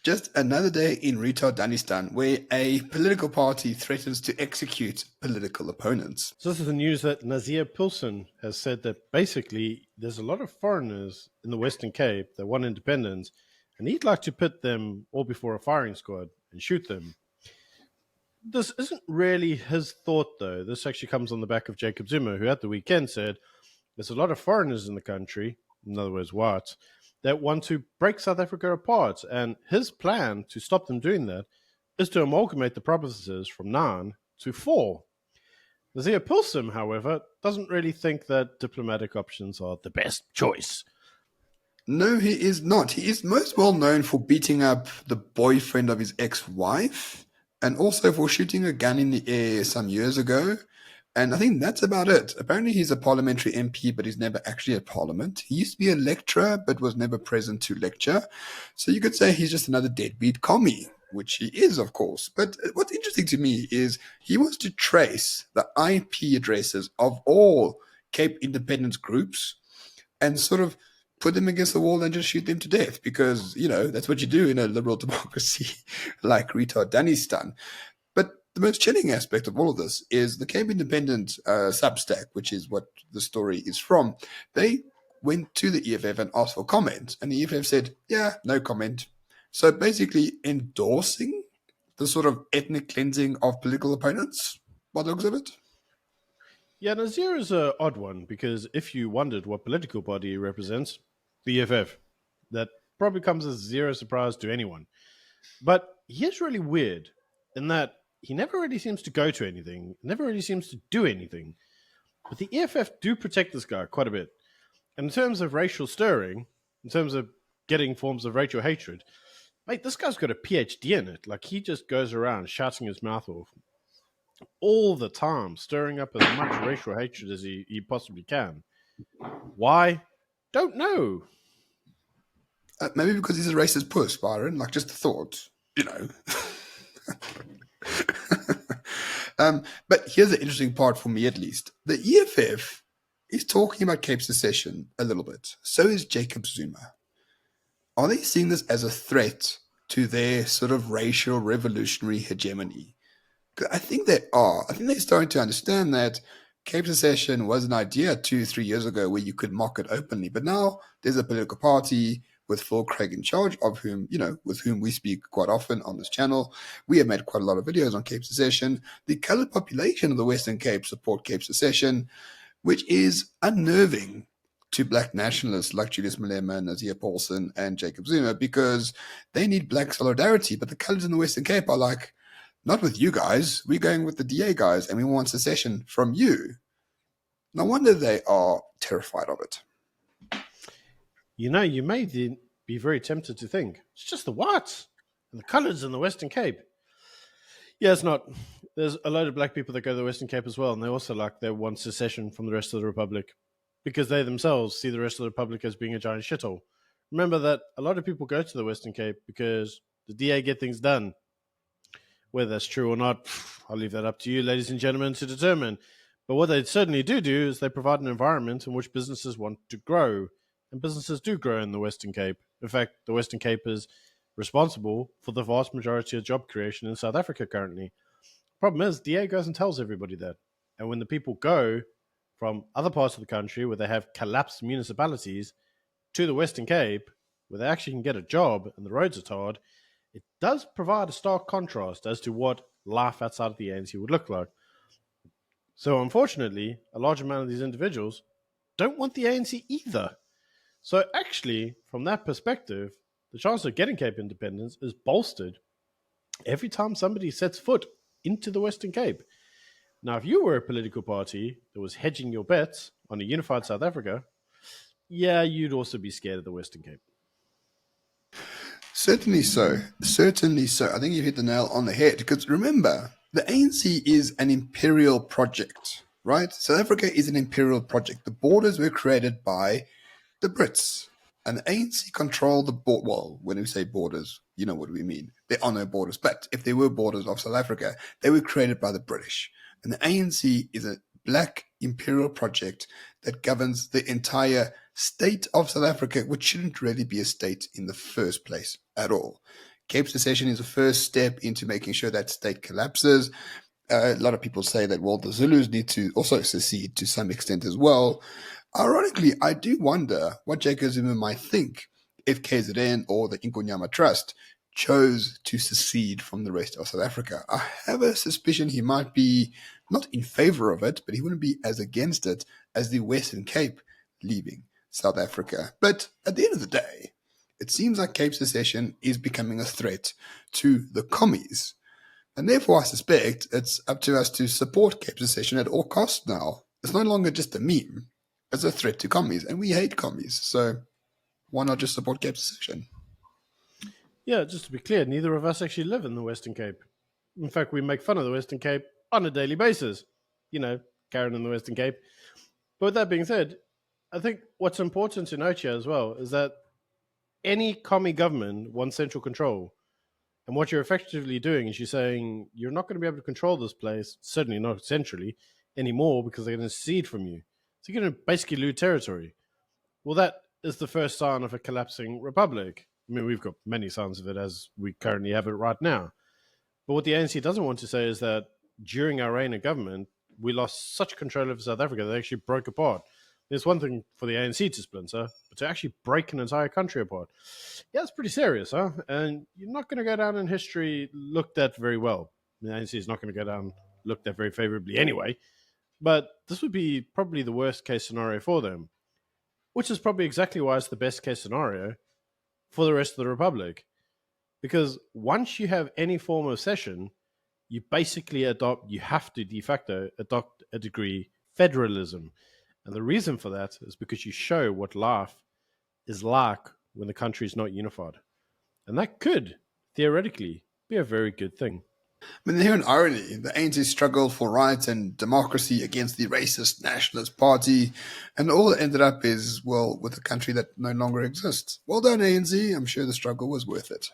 Just another day in Retardistan where a political party threatens to execute political opponents. So this is the news that Nazia Pilson has said that basically there's a lot of foreigners in the Western Cape that want independence, and he'd like to put them all before a firing squad and shoot them. This isn't really his thought, though. This actually comes on the back of Jacob Zuma, who at the weekend said there's a lot of foreigners in the country, in other words, whites, that want to break South Africa apart. And his plan to stop them doing that is to amalgamate the provinces from 9 to 4. Nazia Pilson, however, doesn't really think that diplomatic options are the best choice. No, he is not. He is most well known for beating up the boyfriend of his ex-wife and also for shooting a gun in the air some years ago. And I think that's about it. Apparently, he's a parliamentary MP, but he's never actually at parliament. He used to be a lecturer, but was never present to lecture. So you could say he's just another deadbeat commie, which he is, of course. But what's interesting to me is he wants to trace the IP addresses of all Cape independence groups and sort of put them against the wall and just shoot them to death because, that's what you do in a liberal democracy like Retardistan. But the most chilling aspect of all of this is the Cape Independent Substack, which is what the story is from. They went to the EFF and asked for comment, and the EFF said, yeah, no comment. So basically endorsing the sort of ethnic cleansing of political opponents, by the looks of it. Yeah, Nazir is an odd one because if you wondered what political party he represents, the EFF, that probably comes as zero surprise to anyone. But he is really weird in that he never really seems to go to anything, never really seems to do anything. But the EFF do protect this guy quite a bit. And in terms of racial stirring, in terms of getting forms of racial hatred, mate, this guy's got a PhD in it. Like, he just goes around shouting his mouth off all the time, stirring up as much racial hatred as he possibly can. Why? Don't know. Maybe because he's a racist puss, Byron. Like, just a thought, But here's the interesting part for me, at least. The EFF is talking about Cape secession a little bit. So is Jacob Zuma. Are they seeing this as a threat to their sort of racial revolutionary hegemony? I think they are. I think they're starting to understand that Cape secession was an idea 2-3 years ago where you could mock it openly. But now there's a political party with Phil Craig in charge, of whom, with whom we speak quite often on this channel. We have made quite a lot of videos on Cape secession. The coloured population of the Western Cape support Cape secession, which is unnerving to black nationalists like Julius Malema, Nazia Pilson, and Jacob Zuma, because they need black solidarity. But the colours in the Western Cape are like, not with you guys, we're going with the DA guys, and we want secession from you. No wonder they are terrified of it. You may be very tempted to think, it's just the whites and the colours in the Western Cape. Yeah, it's not. There's a load of black people that go to the Western Cape as well, and they also they want secession from the rest of the Republic because they themselves see the rest of the Republic as being a giant shithole. Remember that a lot of people go to the Western Cape because the DA get things done. Whether that's true or not, I'll leave that up to you, ladies and gentlemen, to determine. But what they certainly do is they provide an environment in which businesses want to grow. And businesses do grow in the Western Cape. In fact, the Western Cape is responsible for the vast majority of job creation in South Africa currently. Problem is, DA goes and tells everybody that. And when the people go from other parts of the country where they have collapsed municipalities to the Western Cape, where they actually can get a job and the roads are tarred, it does provide a stark contrast as to what life outside of the ANC would look like. So unfortunately, a large amount of these individuals don't want the ANC either. So actually, from that perspective, the chance of getting Cape independence is bolstered every time somebody sets foot into the Western Cape. Now, if you were a political party that was hedging your bets on a unified South Africa, yeah, you'd also be scared of the Western Cape. Certainly so. Certainly so. I think you hit the nail on the head because remember, the ANC is an imperial project, right? South Africa is an imperial project. The borders were created by the Brits. And the ANC control the border. Well, when we say borders, you know what we mean. There are no borders. But if there were borders of South Africa, they were created by the British. And the ANC is a black imperial project that governs the entire state of South Africa, which shouldn't really be a state in the first place at all. Cape secession is the first step into making sure that state collapses. A lot of people say that, well, the Zulus need to also secede to some extent as well. Ironically, I do wonder what Jacob Zuma might think if KZN or the Inkonyama Trust chose to secede from the rest of South Africa. I have a suspicion he might be not in favor of it, but he wouldn't be as against it as the Western Cape leaving South Africa. But at the end of the day, it seems like Cape secession is becoming a threat to the commies. And therefore, I suspect it's up to us to support Cape secession at all costs now. It's no longer just a meme. It's a threat to commies, and we hate commies. So why not just support Cape secession? Yeah, just to be clear, neither of us actually live in the Western Cape. In fact, we make fun of the Western Cape on a daily basis. You know, Karen in the Western Cape. But with that being said, I think what's important to note here as well is that any commie government wants central control. And what you're effectively doing is you're saying you're not going to be able to control this place, certainly not centrally, anymore because they're going to secede from you. So you're going to basically lose territory. Well, that is the first sign of a collapsing republic. I mean, we've got many signs of it as we currently have it right now. But what the ANC doesn't want to say is that during our reign of government, we lost such control over South Africa that they actually broke apart. There's one thing for the ANC to splinter, but to actually break an entire country apart, yeah, it's pretty serious, huh? And you're not going to go down in history looked at very well. The ANC is not going to go down looked at very favorably anyway. But this would be probably the worst case scenario for them, which is probably exactly why it's the best case scenario for the rest of the republic. Because once you have any form of session, you basically you have to de facto adopt a degree federalism. And the reason for that is because you show what life is like when the country is not unified. And that could, theoretically, be a very good thing. I mean, the inherent irony, the ANC struggled for rights and democracy against the racist nationalist party, and all it ended up is, well, with a country that no longer exists. Well done, ANC. I'm sure the struggle was worth it.